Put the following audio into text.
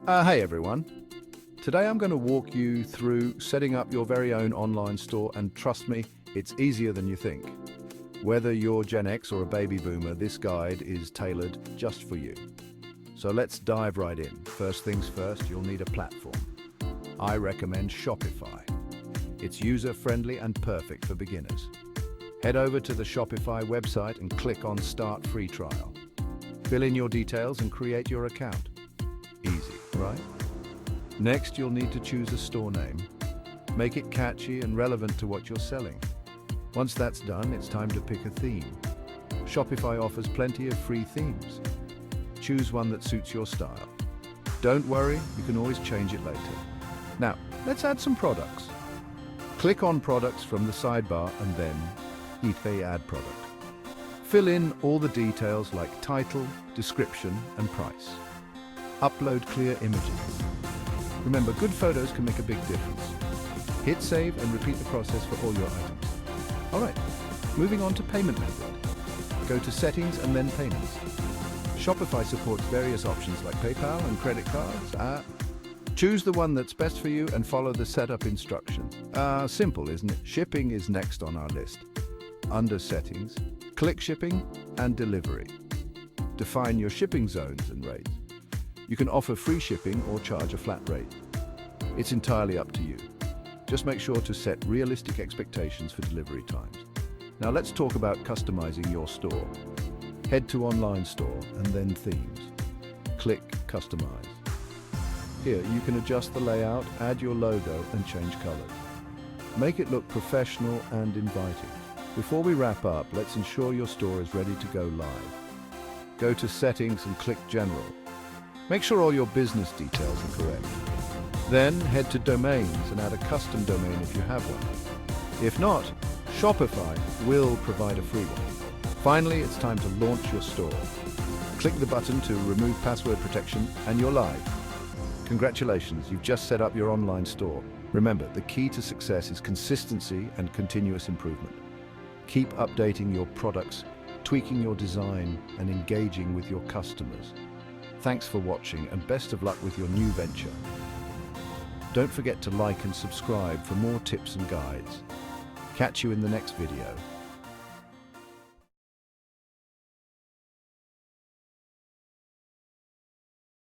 Hey everyone. Today I'm going to walk you through setting up your very own online store, and trust me, it's easier than you think. Whether you're Gen X or a baby boomer, this guide is tailored just for you. So let's dive right in. First things first, you'll need a platform. I recommend Shopify. It's user-friendly and perfect for beginners. Head over to the Shopify website and click on Start Free Trial. Fill in your details and create your account. Easy, right? Next, you'll need to choose a store name. Make it catchy and relevant to what you're selling. Once that's done, it's time to pick a theme. Shopify offers plenty of free themes. Choose one that suits your style. Don't worry, you can always change it later. Now, let's add some products. Click on Products from the sidebar and then eBay Add Product. Fill in all the details like title, description, and price. Upload clear images. Remember, good photos can make a big difference. Hit save and repeat the process for all your items. All right, moving on to payment method. Go to Settings and then Payments. Shopify supports various options like PayPal and credit cards. Choose the one that's best for you and follow the setup instructions. Simple, isn't it? Shipping is next on our list. Under Settings, click Shipping and Delivery. Define your shipping zones and rates. You can offer free shipping or charge a flat rate. It's entirely up to you. Just make sure to set realistic expectations for delivery times. Now let's talk about customizing your store. Head to Online Store and then Themes. Click Customize. Here you can adjust the layout, add your logo and change colors. Make it look professional and inviting. Before we wrap up, let's ensure your store is ready to go live. Go to Settings and click General. Make sure all your business details are correct. Then head to Domains and add a custom domain if you have one. If not, Shopify will provide a free one. Finally, it's time to launch your store. Click the button to remove password protection and you're live. Congratulations, you've just set up your online store. Remember, the key to success is consistency and continuous improvement. Keep updating your products, tweaking your design, and engaging with your customers. Thanks for watching and best of luck with your new venture. Don't forget to like and subscribe for more tips and guides. Catch you in the next video.